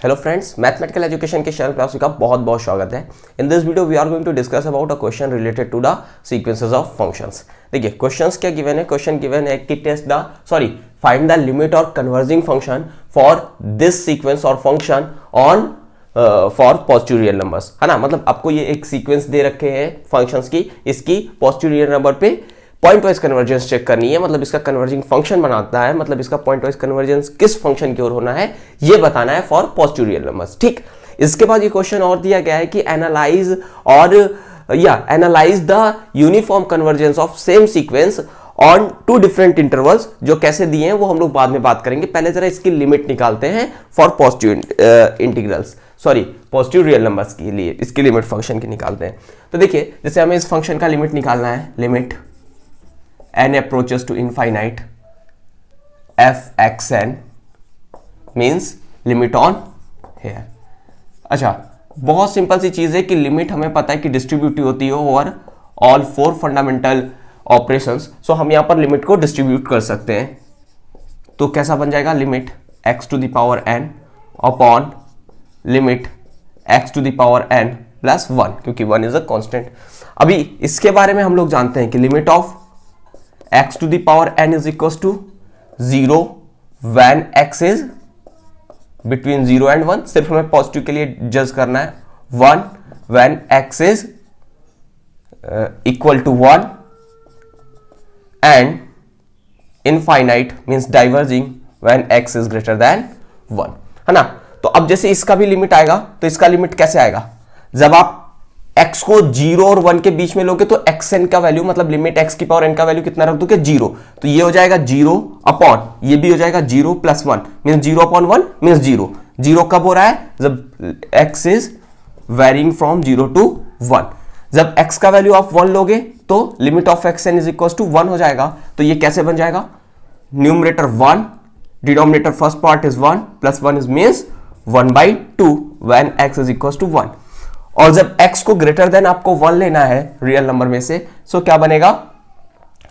Hello friends, mathematical education के channel पर आप सभी का बहुत बहुत स्वागत है। In this video we are going to discuss about a question related to the sequences of functions. देखिए क्वेश्चंस क्या गिवन है। क्वेश्चन गिवन है कि फाइंड द लिमिट और converging function for this sequence और function on for positive real numbers, है ना। मतलब आपको ये एक सीक्वेंस दे रखे हैं फंक्शंस की, इसकी पॉजिटिव रियल नंबर पे पॉइंट वाइज कन्वर्जेंस चेक करनी है। मतलब इसका कन्वर्जिंग फंक्शन बनाता है, मतलब इसका पॉइंट वाइज कन्वर्जेंस किस फंक्शन की ओर होना है ये बताना है फॉर पॉजिटिव रियल नंबर्स। ठीक, इसके बाद ये क्वेश्चन और दिया गया है कि analyse the uniform convergence of same sequence on two different intervals. जो कैसे दिए हैं वो हम लोग बाद में बात करेंगे, पहले जरा इसकी लिमिट निकालते हैं फॉर पॉजिटिव रियल नंबर्स के लिए। इसकी लिमिट फंक्शन की निकालते हैं। तो देखिए, जैसे हमें इस फंक्शन का लिमिट निकालना है, limit n approaches to infinite f(x(n) means limit on here। अच्छा, बहुत सिंपल सी चीज है कि लिमिट हमें पता है कि डिस्ट्रीब्यूटिव होती है over all four fundamental operations. So हम यहां पर लिमिट को डिस्ट्रीब्यूट कर सकते हैं। तो कैसा बन जाएगा, limit x to the power n upon limit x to the power n plus 1, क्योंकि 1 इज अ कांस्टेंट। अभी इसके बारे में हम लोग जानते हैं कि limit of x to the power n is equals to 0 when x is between 0 and 1। सिर्फ हमें पॉजिटिव के लिए जज करना है। 1 when x is equal to 1 and infinite means diverging when x is greater than 1, है ना। तो अब जैसे इसका भी लिमिट आएगा, तो इसका लिमिट कैसे आएगा, जब आप x को 0 और 1 के बीच में लोगे तो xn का वैल्यू, मतलब लिमिट x की पावर n का वैल्यू कितना रख दोगे, 0। तो ये हो जाएगा 0 अपॉन, ये भी हो जाएगा 0 प्लस 1 मीन्स 0 अपॉन 1 मीन्स 0। 0 कब हो रहा है, जब x is varying from 0 to 1। जब x का वैल्यू आप 1 लोगे तो limit of xn is equal to 1 हो जाएगा। तो ये कैसे बन जाएगा, numerator 1, denominator first part is 1 plus 1 is means 1/2 when x is equal to 1। और जब x को ग्रेटर देन आपको 1 लेना है रियल नंबर में से, सो क्या बनेगा,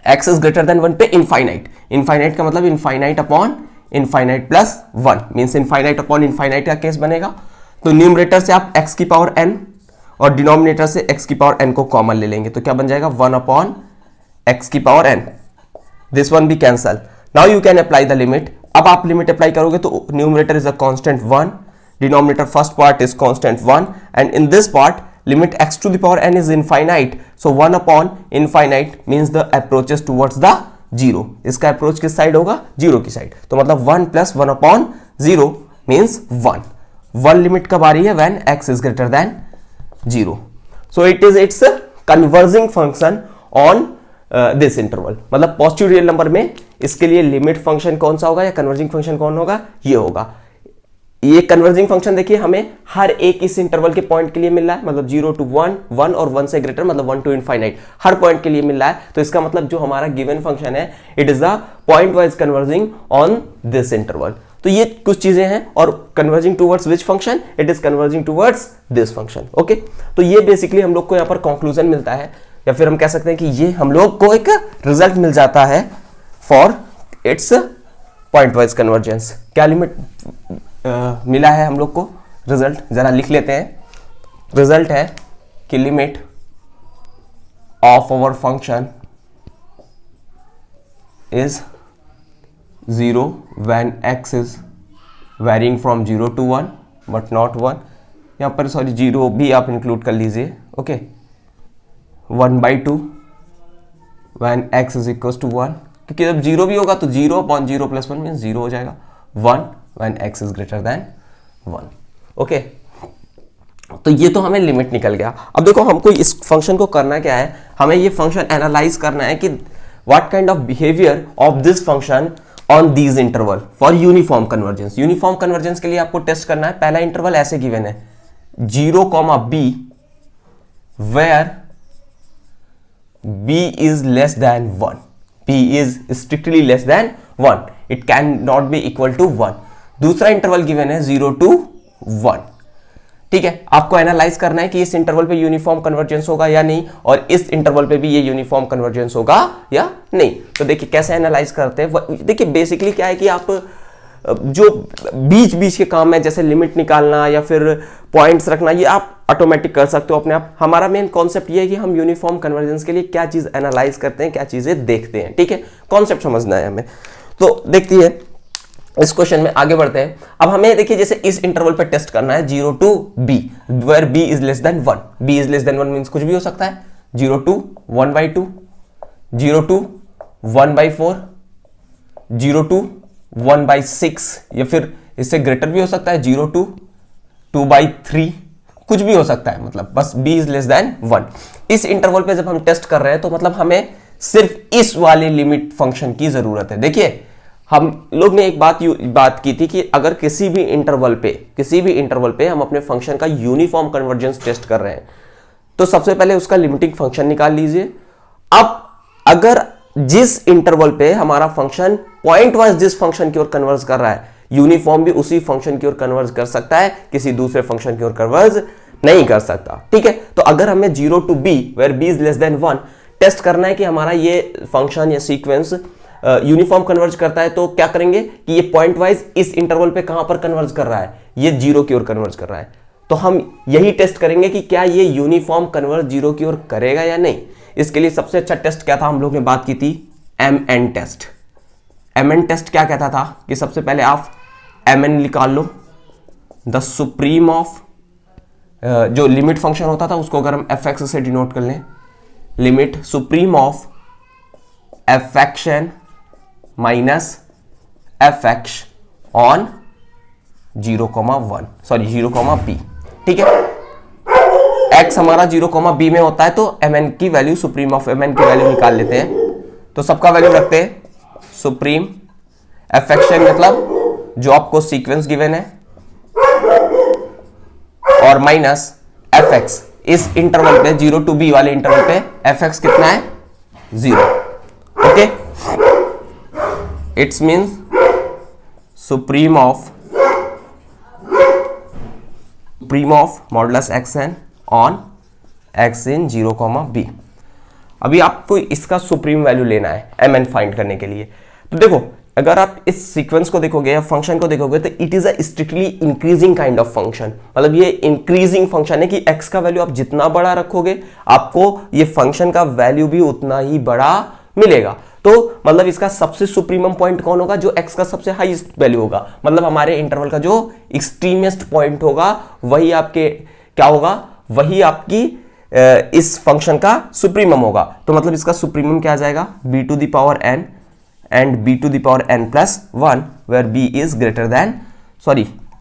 x इज ग्रेटर देन 1 पे इनफाइनाइट। इनफाइनाइट का मतलब infinite upon infinite plus 1 means infinite upon infinite का केस बनेगा। तो न्यूमरेटर से आप x की पावर n और डिनोमिनेटर से x की पावर n को कॉमन ले लेंगे, तो क्या बन जाएगा 1 अपॉन x की पावर n। दिस वन भी cancel. Now you can apply the limit. अब आप लिमिट अप्लाई करोगे तो numerator is a constant 1, denominator first part is constant 1, and in this part limit x to the power n is infinite, so 1 upon infinite means the approaches towards the 0। इसका approach किस side होगा, 0 की side. तो मतलब 1 plus 1 upon 0 means 1। 1 limit कब आ रही है, when x is greater than 0। so it's a converging function on this interval। मतलब पॉजिटिव रियल नंबर में इसके लिए लिमिट फंक्शन कौन सा होगा या कन्वर्जिंग फंक्शन कौन होगा, ये होगा। ये कन्वर्जिंग फंक्शन देखिए हमें हर एक इस इंटरवल के पॉइंट के लिए मिल रहा है, मतलब 0 to 1, 1 और 1 से ग्रेटर, मतलब 1 to इनफाइनाइट, हर पॉइंट के लिए मिल रहा है। तो इसका मतलब जो हमारा गिवन फंक्शन है, it is the point wise converging on this interval. तो ये कुछ चीजें हैं। और converging towards which function, it is converging towards this function. Okay, तो ये बेसिकली हम लोग को यहाँ पर कंक्लूजन मिलता है, या फिर हम कह सकते हैं कि ये हम लोग को एक रिजल्ट मिल जाता है for its point wise convergence. क्या लिमिट मिला है हम लोग को, रिजल्ट जरा लिख लेते हैं। रिजल्ट है कि limit of our function is 0 when x is varying from 0 to 1 but not 1। यहां पर 0 भी आप इंक्लूड कर लीजिए। Okay, 1/2 when x is equal to 1, क्योंकि जब 0 भी होगा तो 0 अपॉन 0 प्लस 1 मीन्स 0 हो जाएगा। 1 when x is greater than 1। Okay, तो ये तो हमें लिमिट निकल गया। अब देखो हमको इस फंक्शन को करना क्या है, हमें ये फंक्शन एनालाइज करना है कि what kind of behaviour of this function on these interval for uniform convergence. Uniform convergence के लिए आपको टेस्ट करना है, पहला इंटरवल ऐसे गिवन है 0, b where b is less than 1, b is strictly less than 1, it can not be equal to 1। दूसरा interval given है 0 to 1। ठीक है, आपको एनालाइज करना है कि इस इंटरवल पे यूनिफॉर्म कन्वर्जेंस होगा या नहीं, और इस इंटरवल पे भी ये यूनिफॉर्म कन्वर्जेंस होगा या नहीं। तो देखिए कैसे एनालाइज करते हैं। देखिए बेसिकली क्या है कि आप जो बीच बीच के काम है जैसे लिमिट निकालना या फिर पॉइंट्स रखना, ये आप ऑटोमेटिक कर सकते हो अपने आप। हमारा मेन कॉन्सेप्ट ये है कि हम यूनिफॉर्म कन्वर्जेंस के लिए क्या चीज एनालाइज करते हैं, क्या चीजें देखते हैं, ठीक है, कॉन्सेप्ट समझना है हमें। तो देखती है इस क्वेश्चन में आगे बढ़ते हैं। अब हमें देखिए जैसे इस इंटरवल पे टेस्ट करना है 0 to b where b is less than 1। b is less than 1 means कुछ भी हो सकता है, 0 to 1/2, 0 to 1/4, 0 to 1/6, या फिर इससे ग्रेटर भी हो सकता है 0 to 2/3, कुछ भी हो सकता है, मतलब बस b इज लेस देन 1। इस इंटरवल पे जब हम टेस्ट कर रहे हैं तो मतलब हमें सिर्फ इस वाले लिमिट फंक्शन की जरूरत है। देखिए हम लोग ने एक बात की थी कि अगर किसी भी इंटरवल पे हम अपने फंक्शन का यूनिफॉर्म कन्वर्जेंस टेस्ट कर रहे हैं तो सबसे पहले उसका लिमिटिंग फंक्शन निकाल लीजिए। अब अगर जिस इंटरवल पे हमारा फंक्शन पॉइंट वाइज जिस फंक्शन की ओर कन्वर्ज कर रहा है, यूनिफॉर्म भी उसी फंक्शन की ओर कन्वर्ज कर सकता है, किसी दूसरे फंक्शन की ओर कन्वर्ज नहीं कर सकता, ठीक है। तो अगर हमें 0 to b where b is less than 1 test करना है कि हमारा ये फंक्शन या सीक्वेंस यूनिफॉर्म कन्वर्ज करता है, तो क्या करेंगे कि ये पॉइंट वाइज इस इंटरवल पे कहां पर कन्वर्ज कर रहा है, ये 0 की ओर कन्वर्ज कर रहा है। तो हम यही टेस्ट करेंगे कि क्या ये यूनिफॉर्म कन्वर्ज 0 की ओर करेगा या नहीं। इसके लिए सबसे अच्छा टेस्ट क्या था, हम लोग ने बात की थी mn टेस्ट। mn टेस्ट क्या कहता था कि सबसे पहले आप mn निकाल लो, द सुप्रीम ऑफ जो लिमिट फंक्शन होता था उसको अगर हम fx से डिनोट कर लें, limit supreme of fxn minus fx on 0,1 sorry 0,b, ठीक है। x हमारा 0,b में होता है तो mn की वैल्यू, सुप्रीम ऑफ mn की वैल्यू निकाल लेते हैं। तो सबका वैल्यू रखते हैं सुप्रीम fxn मतलब जो आपको सीक्वेंस गिवन है और माइनस fx, इस इंटरवल पे 0 to b वाले इंटरवल पे fx कितना है 0, okay. It's means supreme of modulus xn on x in 0,b। अभी आपको इसका सुप्रीम वैल्यू लेना है mn फाइंड करने के लिए। तो देखो अगर आप इस सीक्वेंस को देखोगे या फंक्शन को देखोगे तो it is a strictly increasing kind of function, मतलब ये इंक्रीजिंग फंक्शन है कि x का वैल्यू आप जितना बड़ा रखोगे आपको ये फंक्शन का वैल्यू भी उतना ही बड़ा मिलेगा। तो मतलब इसका सबसे सुप्रीमम पॉइंट कौन होगा, जो x का सबसे हाईएस्ट वैल्यू होगा, मतलब हमारे इंटरवल का जो एक्सट्रीमेस्ट पॉइंट होगा वही आपके क्या होगा, वही आपकी इस फंक्शन का सुप्रीमम होगा। तो मतलब इसका सुप्रीमम क्या आ जाएगा, b to the power n and b to the power n plus 1 where b is greater than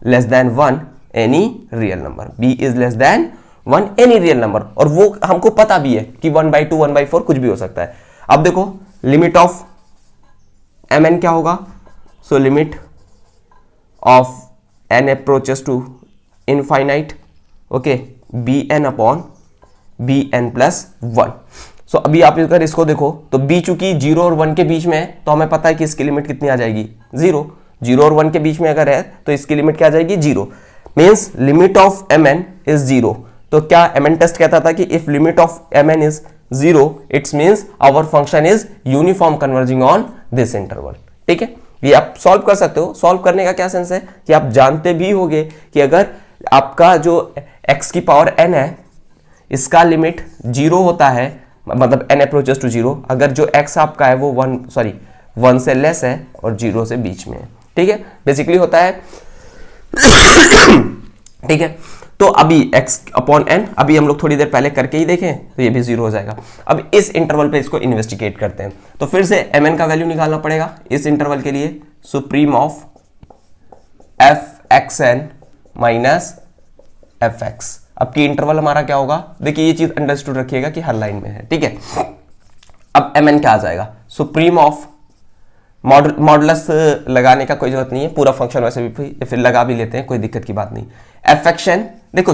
less than 1 any real number, b is less than 1 any real number. और वो हमको पता भी है कि 1/2 1/4 कुछ भी हो सकता है। अब देखो लिमिट ऑफ mn क्या होगा, so limit of n approaches to infinite, okay, bn upon bn plus 1। So अभी आप अगर इसको देखो तो b चूंकि 0 और 1 के बीच में है तो हमें पता है कि इसकी लिमिट कितनी आ जाएगी 0 और 1 के बीच में अगर है तो इसकी लिमिट क्या आ जाएगी 0, means limit of mn is 0। तो क्या mn टेस्ट कहता था कि if limit of mn is 0 it's means our function is uniform converging on this interval, ठीक है। ये आप सॉल्व कर सकते हो। सॉल्व करने का क्या सेंस है कि आप जानते भी होगे कि अगर आपका जो x की पावर n है इसका लिमिट 0 होता है, मतलब n अप्रोचेस टू 0, अगर जो x आपका है वो 1 से लेस है और 0 से बीच में है, ठीक है, बेसिकली होता है ठीक है। तो अभी x अपॉन n अभी हम लोग थोड़ी देर पहले करके ही देखें तो ये भी 0 हो जाएगा। अब इस इंटरवल पे इसको इन्वेस्टिगेट करते हैं तो फिर से mn का वैल्यू निकालना पड़ेगा इस इंटरवल के लिए, supreme of fxn minus fx। अब की इंटरवल हमारा क्या होगा, देखिए ये चीज अंडरस्टूड रखिएगा कि हर लाइन में है, ठीक है। अब mn क्या आ जाएगा, सुप्रीम ऑफ मॉडुलस लगाने का कोई जरूरत नहीं है, पूरा फंक्शन वैसे भी फिर लगा भी लेते हैं, कोई दिक्कत की बात नहीं। fxn देखो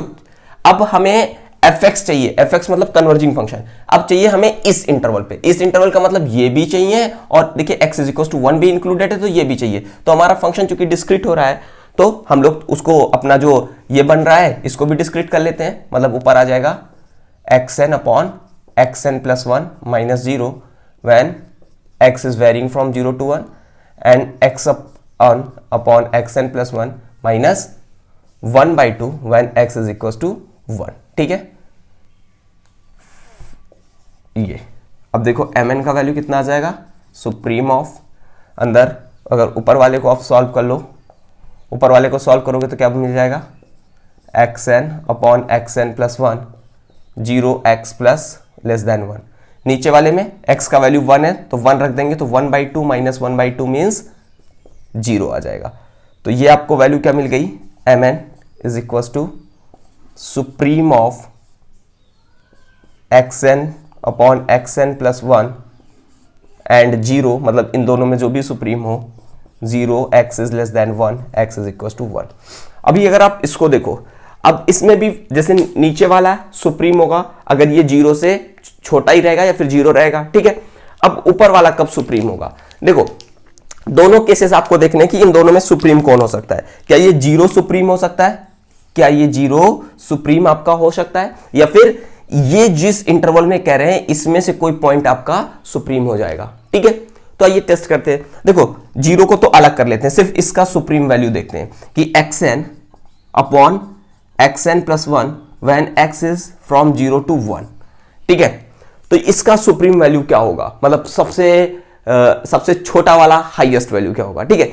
अब हमें fx चाहिए, fx मतलब कन्वर्जिंग फंक्शन, अब चाहिए हमें इस इंटरवल पे, इस इंटरवल का मतलब ये भी चाहिए और देखिए x इज इक्वल टू 1 भी इंक्लूडेड है तो ये भी चाहिए। तो हमारा फंक्शन चूंकि डिस्क्रीट हो रहा है तो हम लोग उसको अपना जो ये बन रहा है इसको भी डिस्क्रीट कर लेते हैं, मतलब ऊपर आ जाएगा xn upon xn plus 1 minus 0 when x is varying from 0 to 1 and x 1 upon xn plus 1 minus 1/2 when x is equal to 1। ठीक है, ये अब देखो mn का वैल्यू कितना आ जाएगा, सुप्रीम ऑफ अंदर अगर ऊपर वाले को आप सॉल्व कर लो, ऊपर वाले को सॉल्व करोगे तो क्या मिल जाएगा, xn upon xn plus 1 0x plus less than 1। नीचे वाले में x का वैल्यू 1 है तो 1 रख देंगे तो 1/2 माइनस 1/2 मीन्स 0 आ जाएगा। तो ये आपको वैल्यू क्या मिल गई, mn is equal to supreme of xn upon xn plus 1 and 0, मतलब इन दोनों में जो भी सुप्रीम हो 0, x is less than 1, x is equal to 1। अभी अगर आप इसको देखो, अब इसमें भी जैसे नीचे वाला सुप्रीम होगा अगर ये 0 से छोटा ही रहेगा या फिर 0 रहेगा। ठीक है, अब ऊपर वाला कब सुप्रीम होगा, देखो दोनों केसेस आपको देखने की इन दोनों में सुप्रीम कौन हो सकता है। क्या ये 0 सुप्रीम हो सकता है, क्या ये 0 सुप्रीम आपका हो सकता है, या फिर ये जिस इंटरवल में कह रहे हैं इसमें से कोई पॉइंट आपका सुप्रीम हो जाएगा। ठीक है, तो आइए टेस्ट करते हैं। देखो 0 को तो अलग कर लेते हैं, सिर्फ इसका सुप्रीम वैल्यू देखते हैं कि xn upon xn plus 1 when x is from 0 to 1। ठीक है, तो इसका सुप्रीम वैल्यू क्या होगा, मतलब सबसे छोटा वाला हाईएस्ट वैल्यू क्या होगा। ठीक है,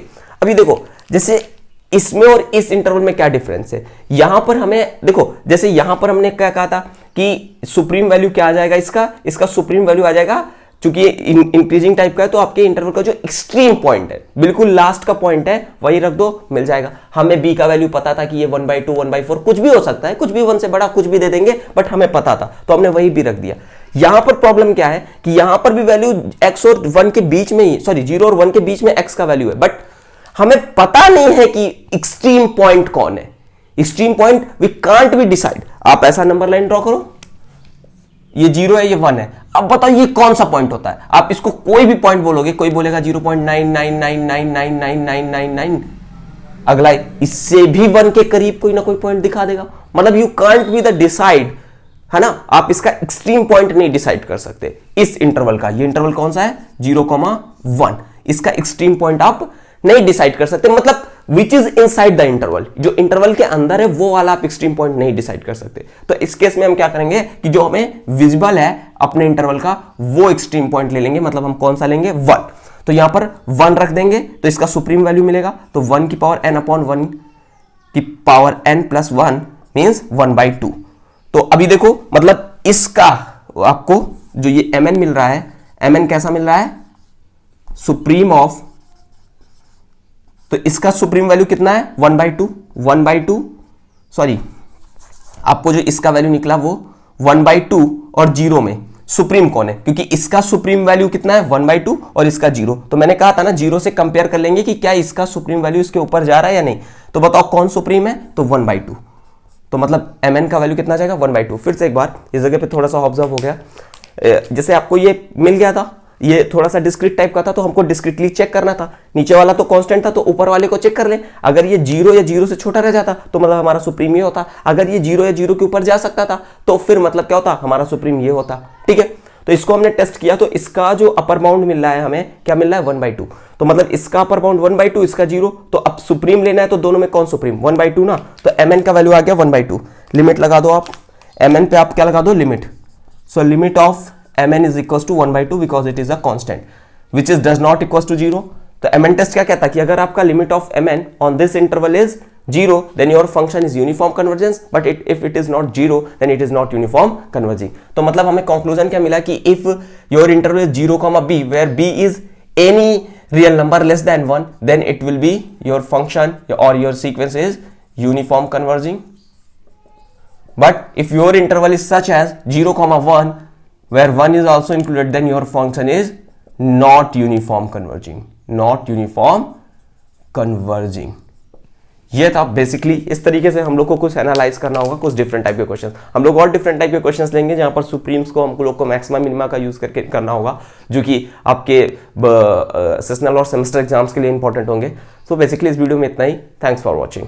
अभी देखो जैसे इसमें और इस इंटरवल में क्या डिफरेंस है, यहां पर हमें देखो जैसे यहां पर हमने क्या कहा था कि सुप्रीम वैल्यू क्या आ जाएगा, इसका सुप्रीम वैल्यू आ जाएगा, चूंकि ये इंक्रीजिंग टाइप का है तो आपके इंटरवल का जो एक्सट्रीम पॉइंट है, बिल्कुल लास्ट का पॉइंट है, वही रख दो मिल जाएगा। हमें b का वैल्यू पता था कि ये 1/2 1/4 कुछ भी हो सकता है, कुछ भी 1 से बड़ा कुछ भी दे देंगे, बट हमें पता था तो हमने वही भी रख दिया। यहां पर प्रॉब्लम क्या है कि यहां पर भी वैल्यू x और 1 के बीच में ही, सॉरी 0 और 1 के बीच में x का वैल्यू है, बट हमें पता नहीं है कि एक्सट्रीम पॉइंट कौन है। Extreme point we can't be decide. आप ऐसा नंबर लाइन ड्रॉ करो, ये 0 है ये 1 है, अब बताओ ये कौन सा पॉइंट होता है। आप इसको कोई भी पॉइंट बोलोगे, कोई बोलेगा 0.99999999, अगला इससे भी 1 के करीब कोई ना कोई पॉइंट दिखा देगा। मतलब you can't be the decide, है ना, आप इसका एक्सट्रीम पॉइंट नहीं डिसाइड कर सकते इस इंटरवल का। ये इंटरवल कौन सा है, 0,1, इसका एक्सट्रीम पॉइंट आप नहीं डिसाइड कर सकते, मतलब which is inside the interval, जो इंटरवल के अंदर है वो वाला आप एक्सट्रीम पॉइंट नहीं डिसाइड कर सकते। तो इस केस में हम क्या करेंगे कि जो हमें विजिबल है अपने इंटरवल का वो एक्सट्रीम पॉइंट ले लेंगे, मतलब हम कौन सा लेंगे, 1। तो यहां पर 1 रख देंगे तो इसका सुप्रीम वैल्यू मिलेगा, तो 1 की पावर n अपॉन 1 की पावर n प्लस 1 मीन्स 1/2। तो अभी देखो मतलब इसका आपको जो ये mn मिल रहा है, mn कैसा मिल रहा है, सुप्रीम ऑफ, तो इसका सुप्रीम वैल्यू कितना है 1/2 सॉरी आपको जो इसका वैल्यू निकला वो 1/2 और 0 में सुप्रीम कौन है, क्योंकि इसका सुप्रीम वैल्यू कितना है 1/2 और इसका 0। तो मैंने कहा था ना 0 से कंपेयर कर लेंगे कि क्या इसका सुप्रीम वैल्यू इसके ऊपर जा रहा है या नहीं। तो बताओ कौन सुप्रीम है, तो 1/2। तो मतलब mn का वैल्यू कितना जाएगा 1/2। फिर से एक बार इस जगह पे थोड़ा सा ऑब्जर्व हो गया, जैसे आपको ये मिल गया था, ये थोड़ा सा डिस्क्रीट टाइप का था तो हमको डिस्क्रीटली चेक करना था। नीचे वाला तो कांस्टेंट था तो ऊपर वाले को चेक कर ले, अगर ये 0 या 0 से छोटा रह जाता तो मतलब हमारा सुप्रीम ये होता, अगर ये 0 या 0 के ऊपर जा सकता था तो फिर मतलब क्या होता, हमारा सुप्रीम ये होता। ठीक है, तो इसको हमने टेस्ट किया तो इसका जो अपर बाउंड मिल रहा है हमें क्या मिल रहा है 1/2। तो मतलब इसका अपर बाउंड 1/2, इसका 0। तो अब सुप्रीम लेना है तो दोनों में कौन सुप्रीम, 1/2 ना, तो mn का वैल्यू आ गया 1/2। लिमिट लगा दो आप, mn पे आप क्या लगा दो, limit. So limit of mn is equals to 1/2 because it is a constant which is does not equals to 0। तो mn टेस्ट क्या कहता है कि अगर आपका limit of mn on this interval is 0 then your function is uniform convergence, but if it is not 0 then it is not uniform converging। तो मतलब हमें कंक्लूजन क्या मिला कि if your interval is 0, b where b is any real number less than 1 then it will be your function or your sequence is uniform converging। But if your interval is such as 0,1 where 1 is also included then your function is not uniform converging, not uniform converging। ये था basically, इस तरीके से हम लोग को कुछ analyse करना होगा, कुछ डिफरेंट टाइप के क्वेश्चंस। हम लोग और डिफरेंट टाइप के क्वेश्चंस लेंगे जहां पर सुप्रीम्स को हम लोग को मैक्सिमम मिनिमा का यूज करके करना होगा, जो कि आपके सेशनल और सेमेस्टर एग्जाम्स के लिए इंपॉर्टेंट होंगे। सो बेसिकली इस वीडियो में इतना ही। Thanks for watching.